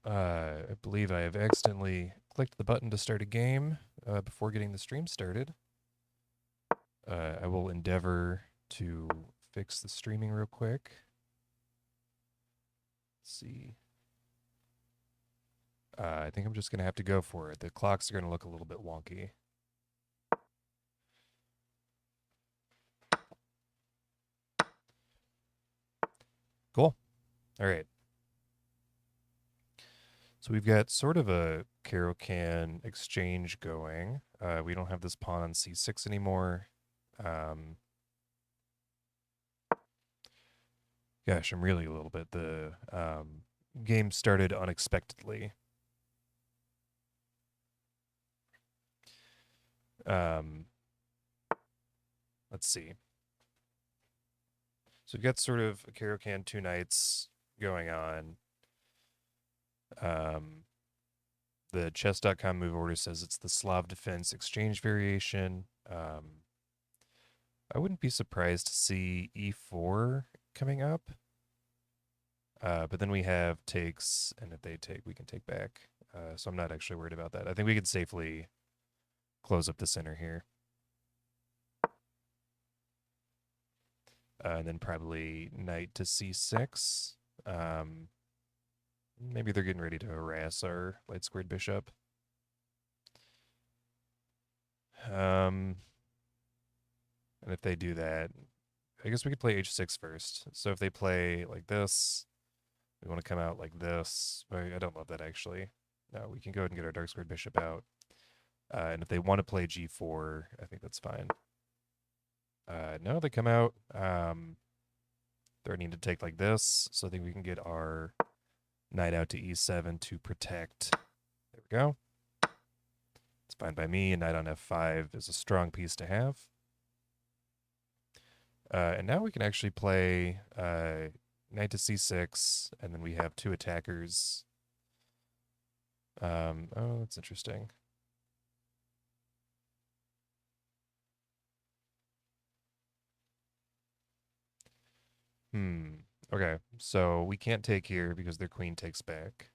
I believe I have accidentally clicked the button to start a game before getting the stream started. I will endeavor to fix the streaming real quick. Let's see. I think I'm just going to have to go for it. The clocks are going to look a little bit wonky. Cool. All right. So we've got sort of a caro-kann exchange going. We don't have this pawn on c6 anymore. Gosh, I'm really a little bit. The game started unexpectedly. Um, let's see. So we've got sort of a caro-kann two knights going on. The chess.com move order says it's the Slav defense exchange variation. I wouldn't be surprised to see e4 coming up. But then we have takes, and if they take, we can take back. So I'm not actually worried about that. I think we could safely close up the center here. And then probably knight to c6. Maybe they're getting ready to harass our light squared bishop. And if they do that, I guess we could play h6 first. So if they play like this, we want to come out like this. I don't love that actually. No, we can go ahead and get our dark squared bishop out. And if they want to play g4, I think that's fine. No, they come out. Threatening to take like this. So I think we can get our knight out to e7 to protect. There we go. It's fine by me. A knight on f5 is a strong piece to have. And now we can actually play knight to c6, and then we have two attackers. Oh, that's interesting. Okay, so we can't take here because their queen takes back.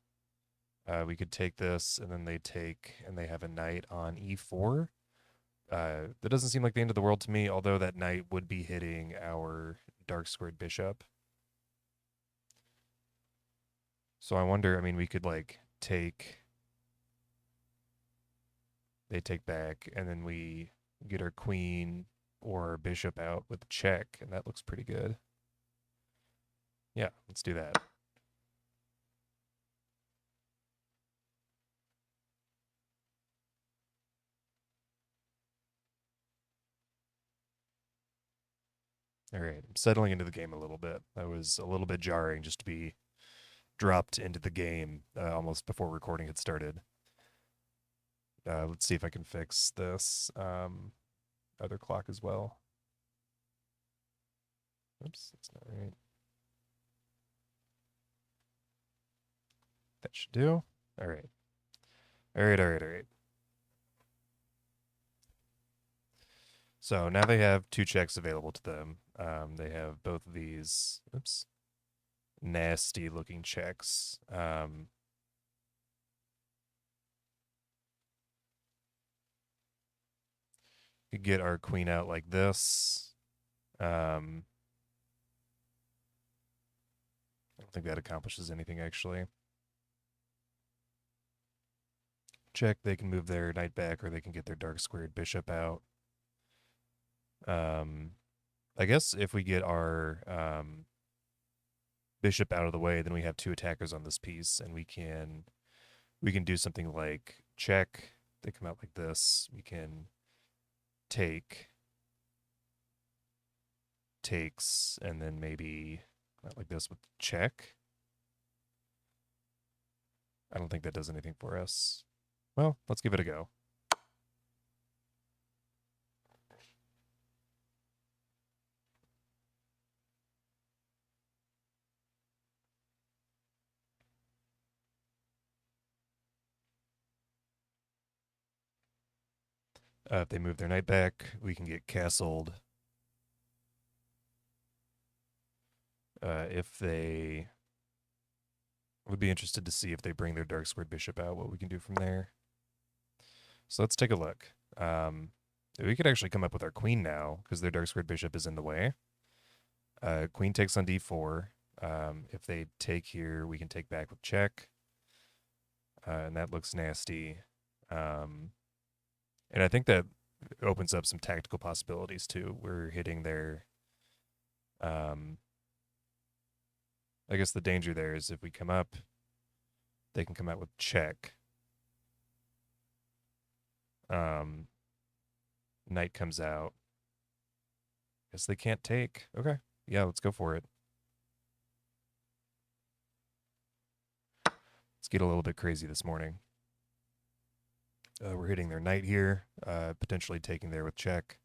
We could take this, and then they take, and they have a knight on e4. That doesn't seem like the end of the world to me, although that knight would be hitting our dark squared bishop. So I wonder, I mean, we could like take, they take back, and then we get our queen or our bishop out with a check, and that looks pretty good. Yeah, let's do that. All right, I'm settling into the game a little bit. That was a little bit jarring just to be dropped into the game almost before recording had started. Let's see if I can fix this other clock as well. Oops, that's not right. That should do. All right. All right, all right, all right. So now they have two checks available to them. They have both of these, oops, nasty looking checks. Could get our queen out like this. I don't think that accomplishes anything actually. Check, they can move their knight back, or they can get their dark squared bishop out. I guess if we get our bishop out of the way, then we have two attackers on this piece, and we can do something like check. They come out like this. We can take, takes, and then maybe like this with check. I don't think that does anything for us. Well, let's give it a go. If they move their knight back, we can get castled. If they Would be interested to see if they bring their dark squared bishop out, what we can do from there. So let's take a look. We could actually come up with our queen now because their dark squared bishop is in the way. Queen takes on d4. If they take here, we can take back with check. And that looks nasty. And I think that opens up some tactical possibilities too. We're hitting their. I guess the danger there is if we come up, they can come out with check. Knight comes out. Guess they can't take. Okay. Yeah, let's go for it. Let's get a little bit crazy this morning. We're hitting their knight here, potentially taking there with check.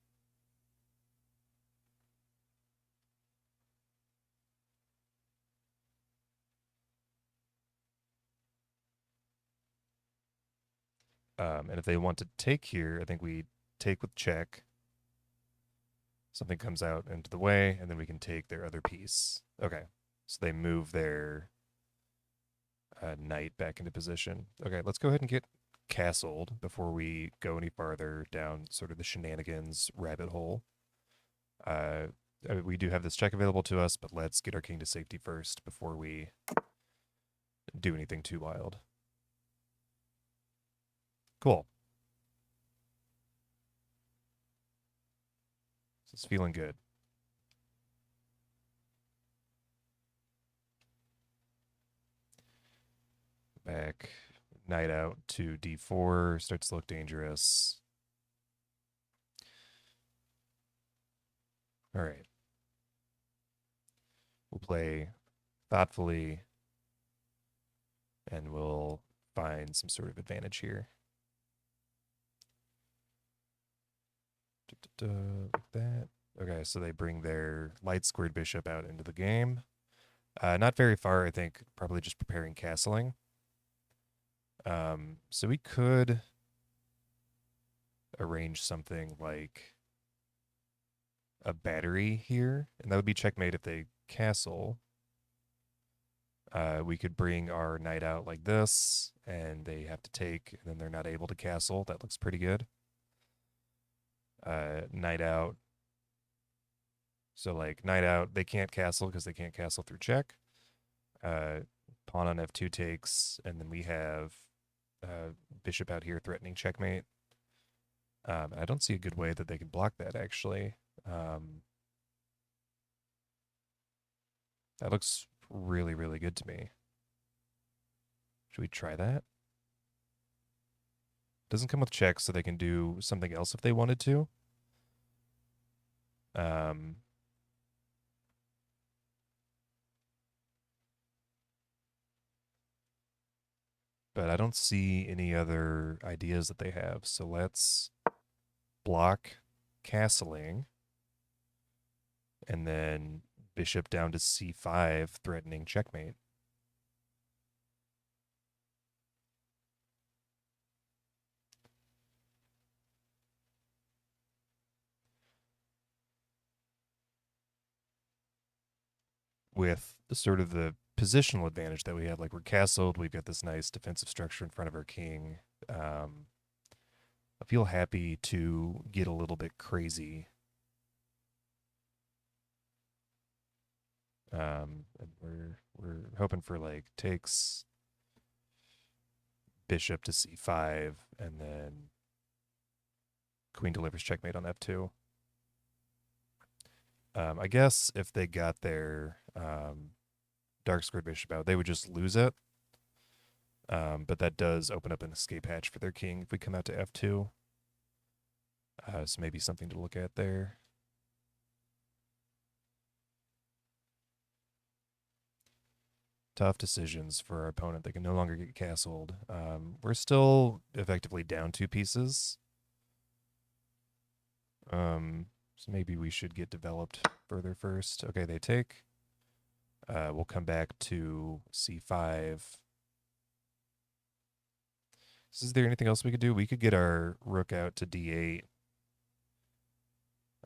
And if they want to take here, I think we take with check. Something comes out into the way, and then we can take their other piece. Okay, so they move their knight back into position. Okay, let's go ahead and get castled before we go any farther down sort of the shenanigans rabbit hole. We do have this check available to us, but let's get our king to safety first before we do anything too wild. Cool. This is feeling good. Back, knight out to d4, starts to look dangerous. All right. We'll play thoughtfully, and we'll find some sort of advantage here. Like that. Okay, so they bring their light squared bishop out into the game. Not very far, I think, probably just preparing castling. So we could arrange something like a battery here, and that would be checkmate if they castle. We could bring our knight out like this, and they have to take, and then they're not able to castle. That looks pretty good. Knight out. So like knight out, they can't castle because they can't castle through check. Pawn on f2 takes, and then we have bishop out here threatening checkmate. I don't see a good way that they can block that, actually. That looks really, really good to me. Should we try that? Doesn't come with checks, so they can do something else if they wanted to. But I don't see any other ideas that they have. So let's block castling, and then bishop down to c5, threatening checkmate. With sort of the positional advantage that we have, like we're castled, we've got this nice defensive structure in front of our king. I feel happy to get a little bit crazy. And we're hoping for like takes bishop to c5, and then queen delivers checkmate on f2. I guess if they got their dark squared bishop out, they would just lose it. But that does open up an escape hatch for their king if we come out to f2. So maybe something to look at there. Tough decisions for our opponent. They can no longer get castled. We're still effectively down 2 pieces. So maybe we should get developed further first. Okay, they take. We'll come back to c5. Is there anything else we could do? We could get our rook out to d8.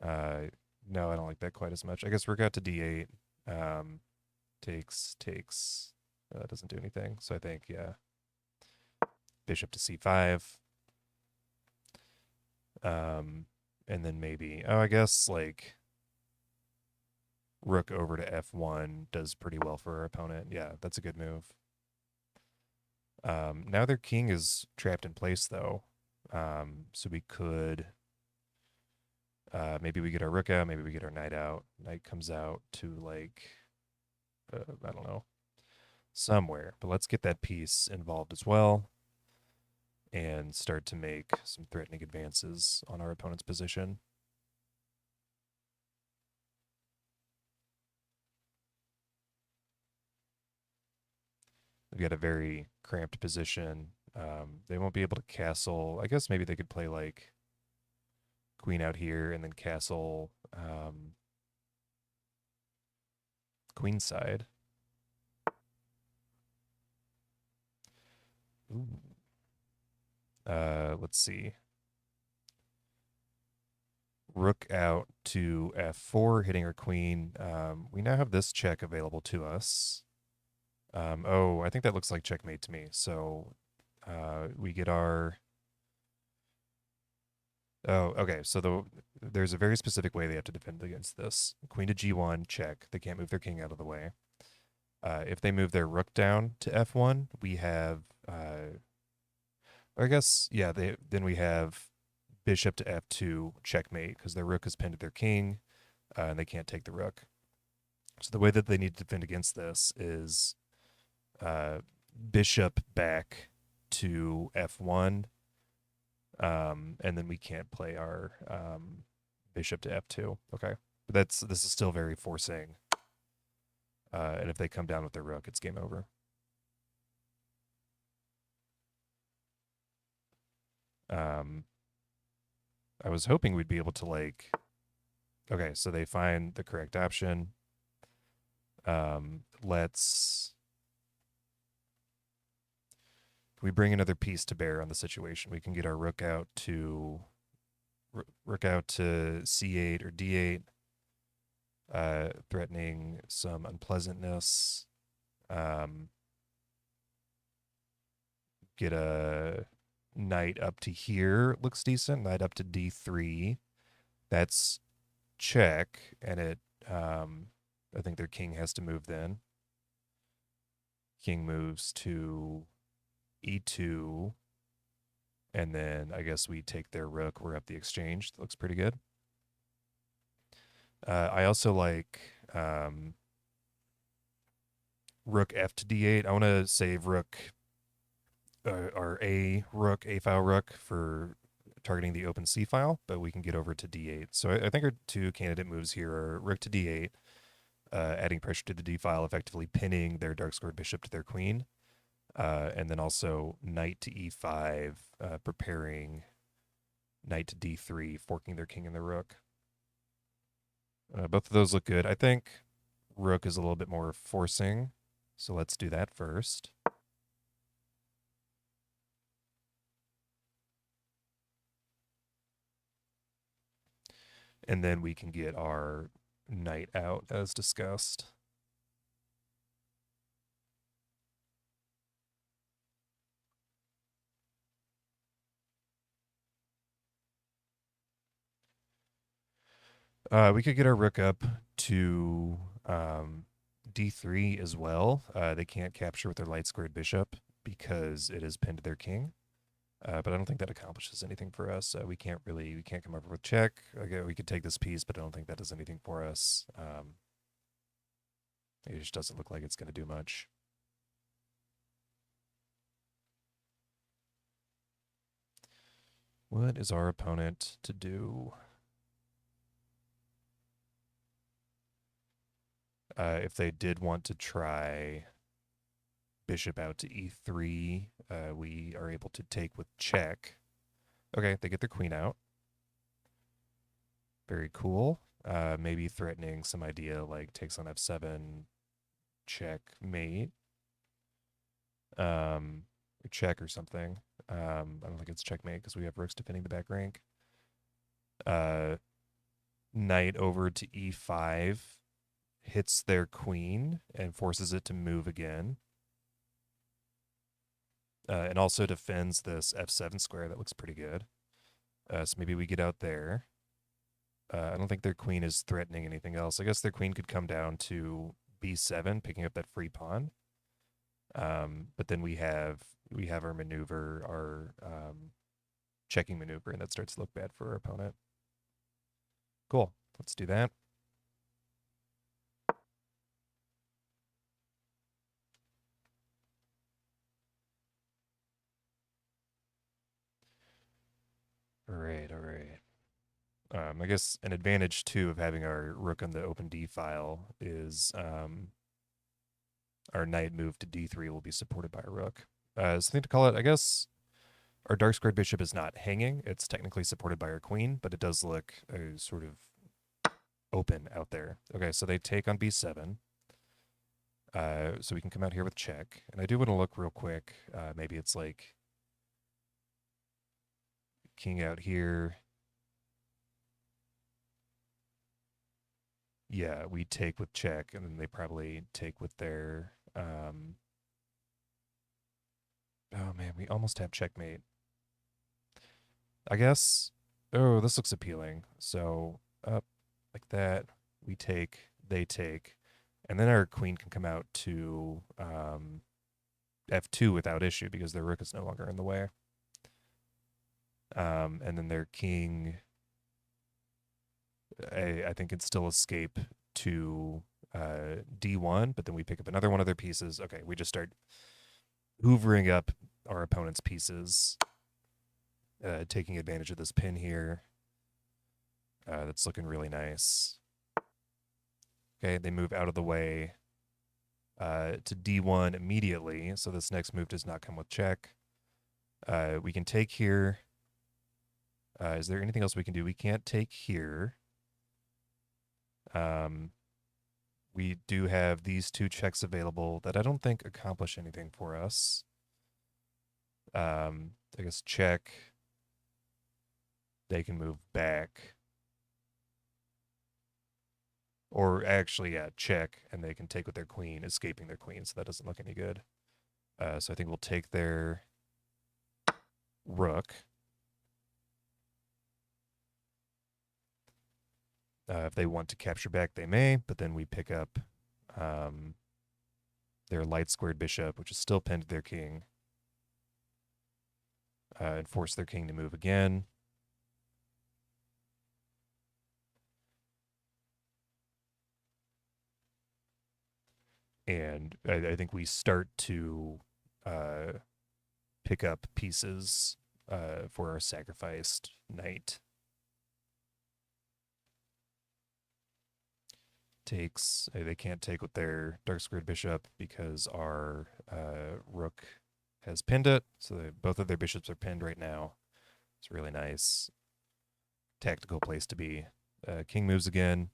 No, I don't like that quite as much. I guess rook out to d8. Takes. That doesn't do anything. So I think, yeah, bishop to c5. And then maybe, oh, I guess like rook over to f1 does pretty well for our opponent. Yeah, that's a good move. Now their king is trapped in place, though. So we could maybe we get our rook out, maybe we get our knight out. Knight comes out to like I don't know, somewhere. But let's get that piece involved as well and start to make some threatening advances on our opponent's position. We've got a very cramped position. They won't be able to castle. I guess maybe they could play like queen out here and then castle queen side. Ooh. Let's see. Rook out to f4, hitting our queen. We now have this check available to us. Oh, I think that looks like checkmate to me. So we get our... Oh, okay. So there's a very specific way they have to defend against this. Queen to g1, check. They can't move their king out of the way. If they move their rook down to f1, we have... I guess, yeah, then we have bishop to f2, checkmate, because their rook is pinned to their king, and they can't take the rook. So the way that they need to defend against this is bishop back to f1, and then we can't play our bishop to f2. Okay, but this is still very forcing, and if they come down with their rook, it's game over. I was hoping we'd be able to like... Okay, so they find the correct option. Let's... we bring another piece to bear on the situation. We can get our rook out to c8 or d8, threatening some unpleasantness. Get a knight up to here. Looks decent. Knight up to d3. That's check, and it... I think their king has to move then. King moves to e2, and then I guess we take their rook. We're up the exchange. That looks pretty good. I also like rook f to d8. I want to save rook, or a file rook for targeting the open c file, but we can get over to d8. So I think our two candidate moves here are rook to d8, adding pressure to the d file, effectively pinning their dark squared bishop to their queen. And then also knight to e5, preparing knight to d3, forking their king and their rook. Both of those look good. I think rook is a little bit more forcing, so let's do that first. And then we can get our knight out as discussed. We could get our rook up to d3 as well. They can't capture with their light squared bishop because it is pinned to their king. But I don't think that accomplishes anything for us. We can't come up with check. Okay, we could take this piece, but I don't think that does anything for us. It just doesn't look like it's going to do much. What is our opponent to do? If they did want to try bishop out to e3, we are able to take with check. Okay, they get their queen out. Very cool. Maybe threatening some idea like takes on f7, checkmate. Check or something. I don't think it's checkmate because we have rooks defending the back rank. Knight over to e5 hits their queen and forces it to move again. and also defends this f7 square. That looks pretty good. So maybe we get out there. I don't think their queen is threatening anything else. I guess their queen could come down to b7, picking up that free pawn. But then we have our maneuver, our checking maneuver, and that starts to look bad for our opponent. Cool. Let's do that. All right, all right. I guess an advantage too of having our rook on the open d file is our knight move to d3 will be supported by a rook. Something to call it, I guess. Our dark squared bishop is not hanging. It's technically supported by our queen, but it does look sort of open out there. Okay, so they take on b7. So we can come out here with check. And I do want to look real quick. Maybe it's like king out here. Yeah, we take with check, and then they probably take with their... oh man, we almost have checkmate. I guess... Oh, this looks appealing. So up like that, we take, they take. And then our queen can come out to f2 without issue because their rook is no longer in the way. And then their king, I think, can still escape to d1, but then we pick up another one of their pieces. Okay, we just start hoovering up our opponent's pieces, taking advantage of this pin here. That's looking really nice. Okay, they move out of the way to d1 immediately, so this next move does not come with check. We can take here. Is there anything else we can do? We can't take here. We do have these two checks available that I don't think accomplish anything for us. I guess check. They can move back. Or actually, yeah, check, and they can take with their queen, escaping their queen, so that doesn't look any good. So I think we'll take their rook. If they want to capture back, they may, but then we pick up their light squared bishop, which is still pinned to their king, and force their king to move again. And I think we start to pick up pieces for our sacrificed knight. Takes. They can't take with their dark squared bishop because our rook has pinned it. So both of their bishops are pinned right now. It's really nice. Tactical place to be. King moves again.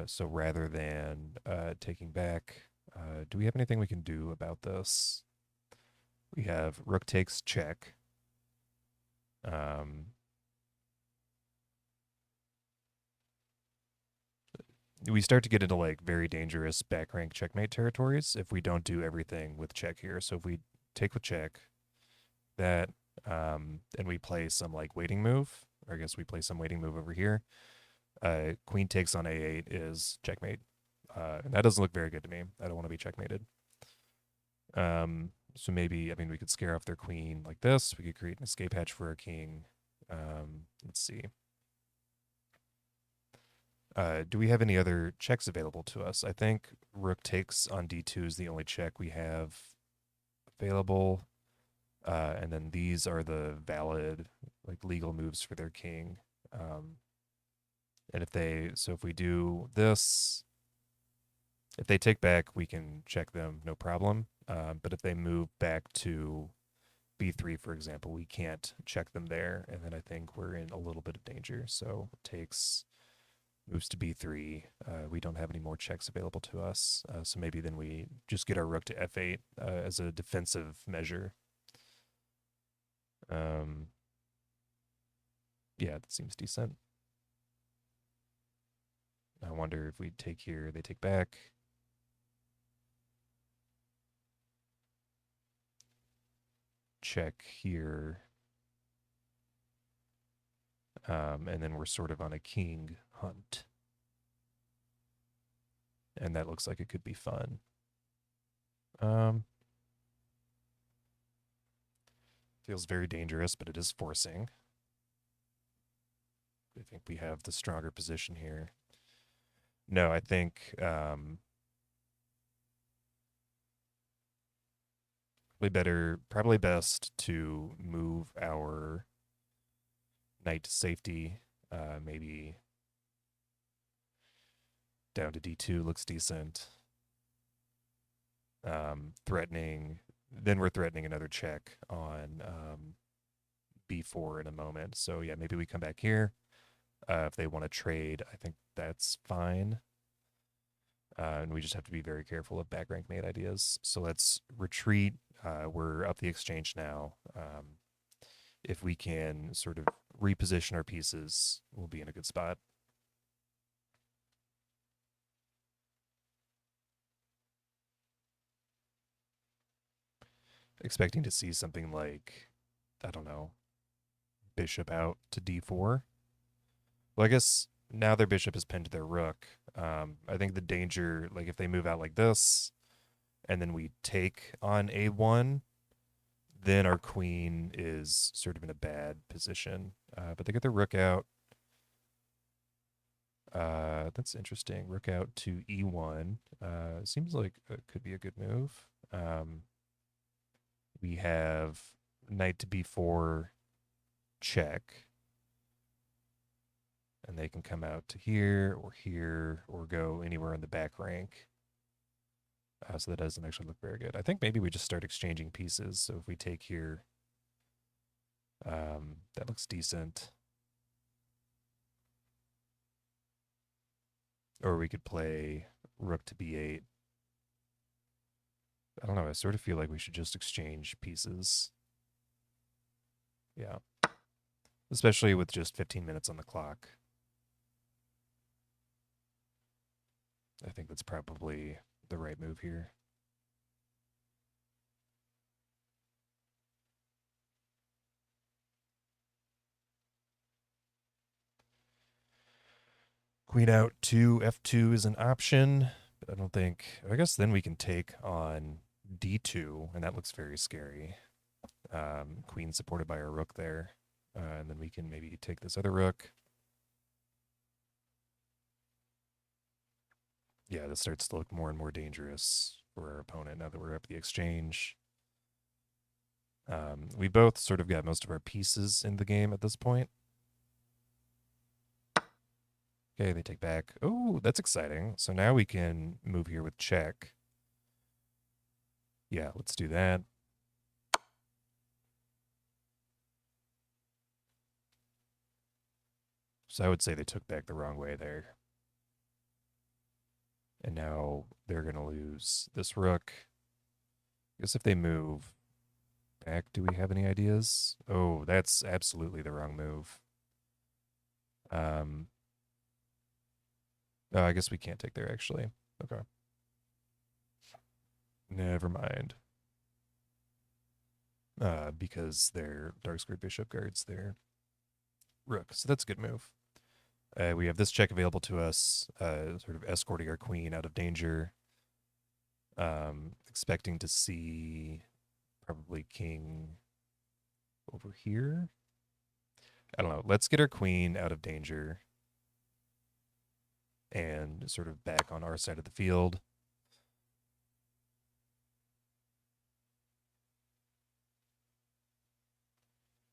So rather than taking back, do we have anything we can do about this? We have rook takes check. We start to get into like very dangerous back rank checkmate territories if we don't do everything with check here. So if we take with check, that, and we play some like waiting move, or I guess we play some waiting move over here. Queen takes on a8 is checkmate. And that doesn't look very good to me. I don't want to be checkmated. So maybe, I mean, we could scare off their queen like this. We could create an escape hatch for our king. Let's see. Do we have any other checks available to us? I think rook takes on d2 is the only check we have available. And then these are the valid, like, legal moves for their king. And if we do this, if they take back, we can check them, no problem. But if they move back to b3, for example, we can't check them there. And then I think we're in a little bit of danger. So takes, moves to b3. We don't have any more checks available to us. So maybe then we just get our rook to f8 as a defensive measure. Yeah, that seems decent. I wonder if we take here, they take back. check here. And then we're sort of on a king hunt. And that looks like it could be fun. Feels very dangerous, but it is forcing. I think we have the stronger position here. No, I think probably best to move our knight to safety, maybe down to d2 looks decent. Threatening, then we're threatening another check on b4 in a moment. So yeah, maybe we come back here. If they want to trade, I think that's fine. And we just have to be very careful of back rank mate ideas. So let's retreat. We're up the exchange now. If we can sort of reposition our pieces, we'll be in a good spot. Expecting to see something like, I don't know, bishop out to d4. Well, I guess now their bishop is pinned to their rook. I think the danger, like if they move out like this, and then we take on a1, then our queen is sort of in a bad position. But they get their rook out. That's interesting. Rook out to e1. Seems like it could be a good move. We have knight to b4 check. And they can come out to here, or go anywhere in the back rank. So that doesn't actually look very good. I think maybe we just start exchanging pieces. So if we take here, that looks decent. Or we could play rook to b8. I don't know. I sort of feel like we should just exchange pieces. Yeah. Especially with just 15 minutes on the clock. I think that's probably the right move here. Queen out to f2 is an option, but I don't think, I guess then we can take on d2, and that looks very scary. Queen supported by our rook there, and then we can maybe take this other rook. Yeah, this starts to look more and more dangerous for our opponent now that we're up the exchange. We both sort of got most of our pieces in the game at this point. Okay, they take back. Oh, that's exciting. So now we can move here with check. Yeah, let's do that. So I would say they took back the wrong way there. And now they're going to lose this rook. I guess if they move back, do we have any ideas? Oh, that's absolutely the wrong move. Oh, I guess we can't take there, actually. Okay. Never mind. Because their dark squared bishop guards their rook. So that's a good move. We have this check available to us, sort of escorting our queen out of danger. Expecting to see probably king over here. I don't know. Let's get our queen out of danger and sort of back on our side of the field.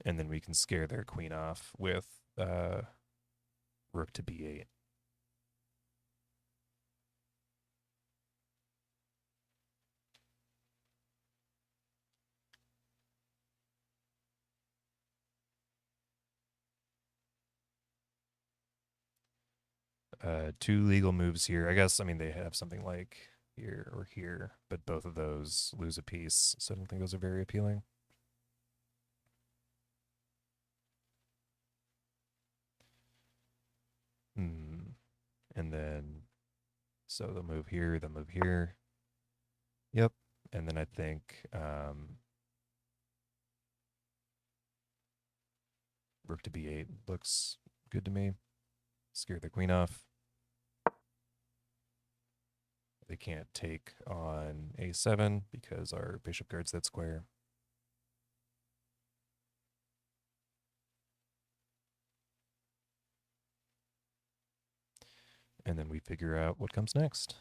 And then we can scare their queen off with rook to b8. Two legal moves here. I guess, I mean, they have something like here or here, but both of those lose a piece, so I don't think those are very appealing. And then, so they'll move here, they'll move here. Yep. And then I think Rook to b8 looks good to me. Scare the queen off. They can't take on a7 because our bishop guards that square. And then we figure out what comes next.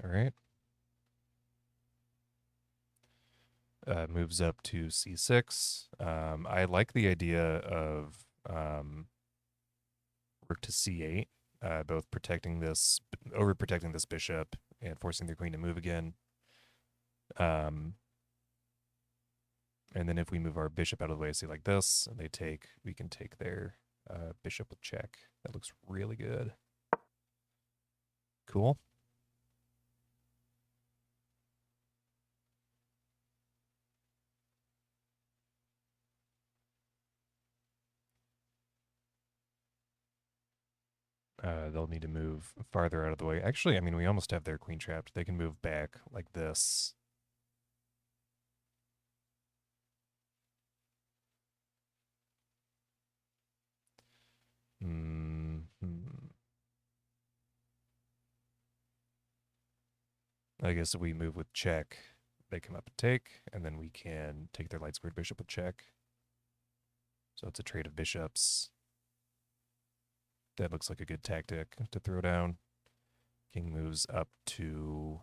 All right. Moves up to c6. I like the idea of rook to c8, both protecting this, overprotecting this bishop and forcing their queen to move again. And then if we move our bishop out of the way, say like this, and they take, we can take their bishop with check. That looks really good. Cool. They'll need to move farther out of the way. Actually, I mean, we almost have their queen trapped. They can move back like this. I guess if we move with check, they come up and take, and then we can take their light squared bishop with check. So it's a trade of bishops. That looks like a good tactic to throw down. King moves up to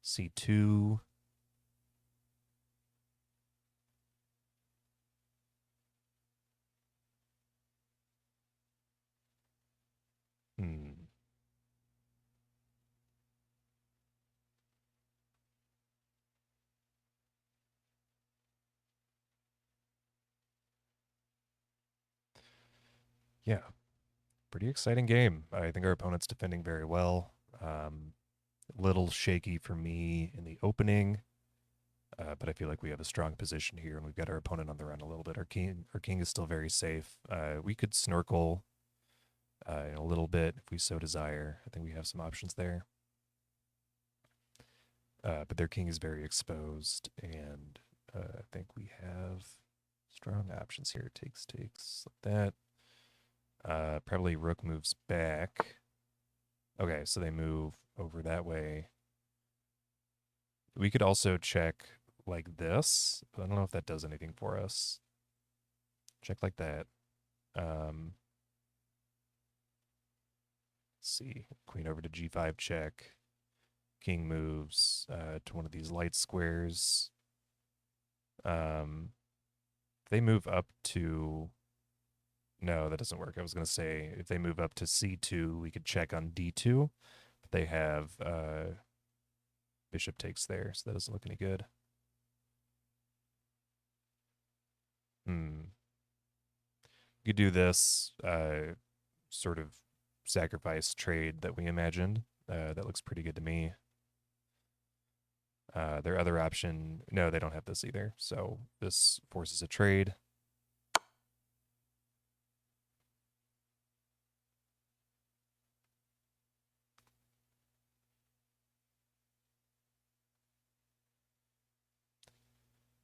c2. Yeah, pretty exciting game. I think our opponent's defending very well. Little shaky for me in the opening, but I feel like we have a strong position here, and we've got our opponent on the run a little bit. Our king is still very safe. We could snorkel in a little bit if we so desire. I think we have some options there. But their king is very exposed, and I think we have strong options here. Takes like that. Probably rook moves back. Okay, so they move over that way. We could also check like this, but I don't know if that does anything for us. Check like that. Let's see. Queen over to g5 check. King moves to one of these light squares. They move up to... No, that doesn't work. I was going to say, if they move up to c2, we could check on d2. But they have bishop takes there, so that doesn't look any good. You could do this sort of sacrifice trade that we imagined. That looks pretty good to me. Their other option, no, they don't have this either. So this forces a trade.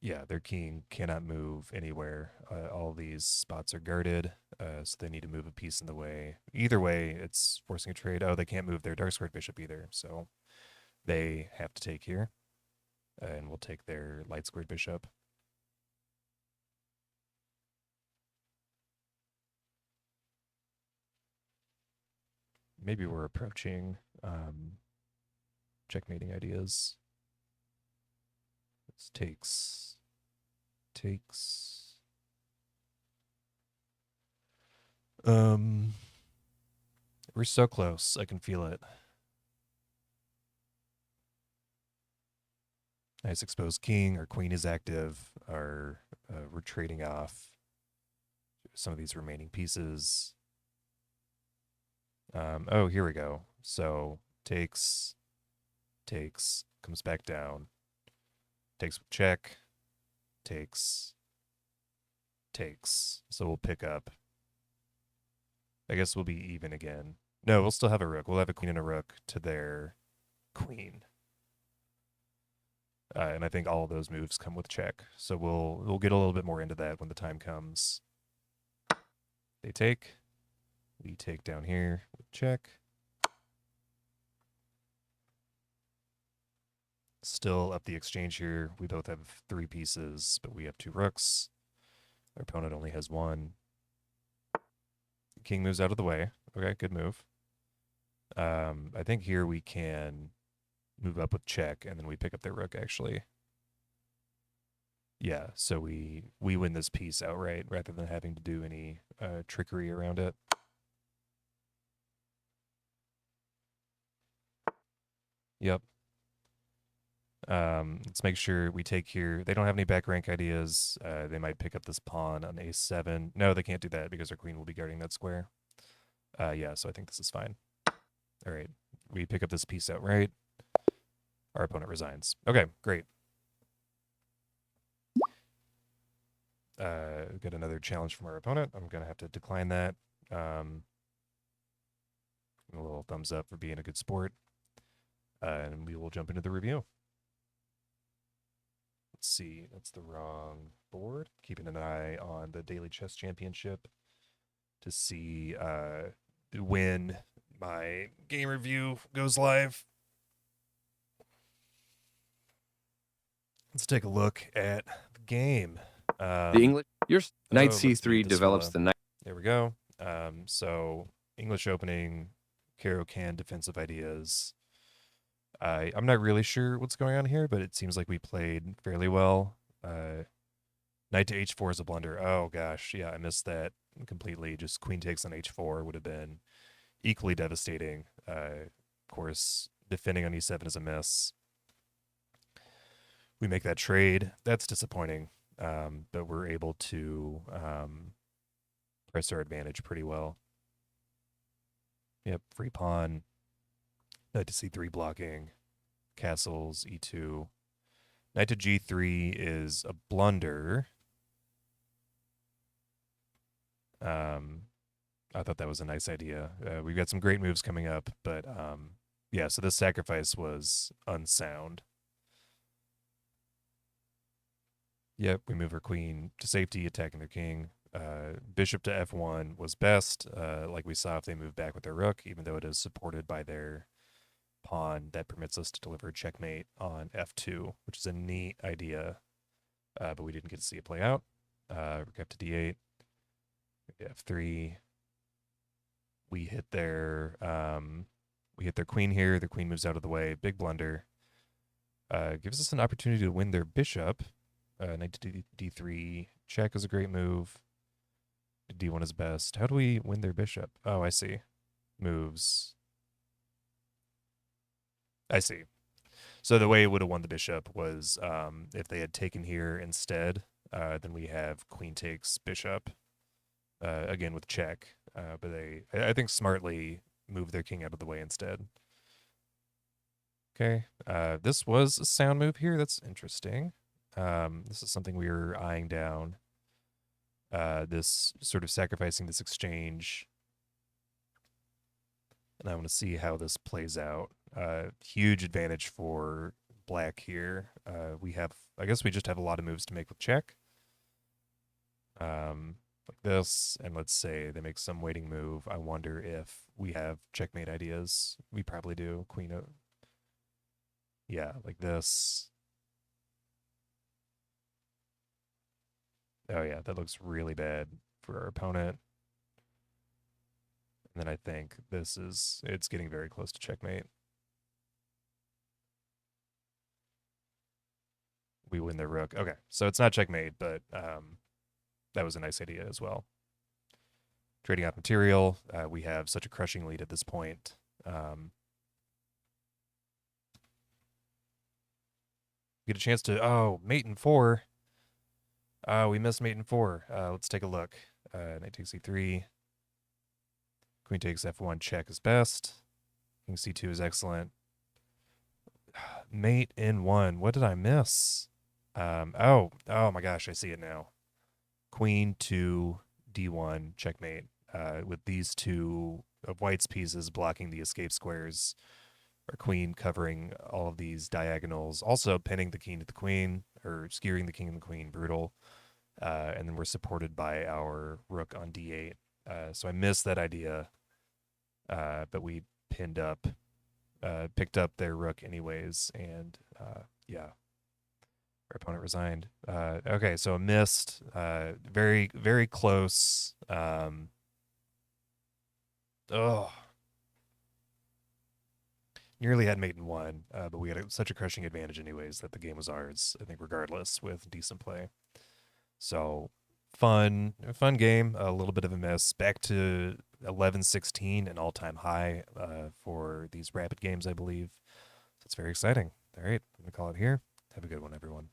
Yeah, their king cannot move anywhere. All these spots are guarded, so they need to move a piece in the way. Either way, it's forcing a trade. Oh, they can't move their dark squared bishop either, so they have to take here. And we'll take their light squared bishop. Maybe we're approaching checkmating ideas. This takes. We're so close. I can feel it. Nice exposed king. Our queen is active. We're trading off some of these remaining pieces. Oh, here we go. So takes, comes back down. Takes with check. Takes. So we'll pick up. I guess we'll be even again. No, we'll still have a rook. We'll have a queen and a rook to their queen. And I think all of those moves come with check. So we'll get a little bit more into that when the time comes. They take. We take down here with check. Still up the exchange here. We both have 3 pieces, but we have 2 rooks. Our opponent only has 1. King moves out of the way. Okay, good move. I think here we can move up with check, and then we pick up their rook, actually. Yeah, so we win this piece outright rather than having to do any trickery around it. Yep. Let's make sure we take here. They don't have any back rank ideas. They might pick up this pawn on a7. No, they can't do that because our queen will be guarding that square. Yeah, so I think this is fine. All right, we pick up this piece outright. Our opponent resigns. Okay, great. Get another challenge from our opponent. I'm going to have to decline that. A little thumbs up for being a good sport. And we will jump into the review. Let's see, that's the wrong board. Keeping an eye on the Daily Chess Championship to see when my game review goes live. Let's take a look at the game. The English, your knight c3 develops the knight. There we go. So English opening, caro-kann defensive ideas. I'm not really sure what's going on here, but it seems like we played fairly well. Knight to h4 is a blunder. Oh gosh, yeah, I missed that completely. Just queen takes on h4 would have been equally devastating. Of course, defending on e7 is a miss. We make that trade. That's disappointing, but we're able to press our advantage pretty well. Yep, free pawn. Knight to c3 blocking. Castles, e2. Knight to g3 is a blunder. I thought that was a nice idea. We've got some great moves coming up, but yeah, so this sacrifice was unsound. Yep, we move our queen to safety, attacking their king. Bishop to f1 was best, like we saw if they move back with their rook, even though it is supported by their pawn that permits us to deliver checkmate on f2, which is a neat idea, but we didn't get to see it play out. Rook f to d8, f3. We hit their queen here. Their queen moves out of the way. Big blunder. Gives us an opportunity to win their bishop. Knight to d3 check is a great move. d1 is best. How do we win their bishop? Oh, I see. Moves. I see. So the way it would have won the bishop was if they had taken here instead, then we have queen takes bishop, again with check. But they, I think, smartly moved their king out of the way instead. Okay, this was a sound move here. That's interesting. This is something we were eyeing down. This sort of sacrificing this exchange. And I want to see how this plays out. Huge advantage for black here. We have, I guess we just have a lot of moves to make with check. Like this, and let's say they make some waiting move. I wonder if we have checkmate ideas. We probably do. Queen of, yeah, like this. Oh yeah, that looks really bad for our opponent. And then I think this is, it's getting very close to checkmate. We win the rook. Okay, so it's not checkmate, but that was a nice idea as well. Trading out material. We have such a crushing lead at this point. Get a chance to, oh, mate in 4. We missed mate in 4. Let's take a look. Knight takes c3. Queen takes f1, check is best. King c2 is excellent. Mate in 1. What did I miss? Oh my gosh, I see it now. Queen to d1, checkmate. With these two of white's pieces blocking the escape squares. Our queen covering all of these diagonals, also pinning the king to the queen, or skewering the king and the queen, brutal. And then we're supported by our rook on d8. So I missed that idea, but we pinned up, picked up their rook anyways, and yeah, our opponent resigned. Okay, so a missed, very, very close. Oh, nearly had mate in one, but we had such a crushing advantage anyways that the game was ours, I think, regardless, with decent play. So fun game, a little bit of a miss. Back to 11-16, an all-time high for these rapid games, I believe. So it's very exciting. All right, I'm going to call it here. Have a good one, everyone.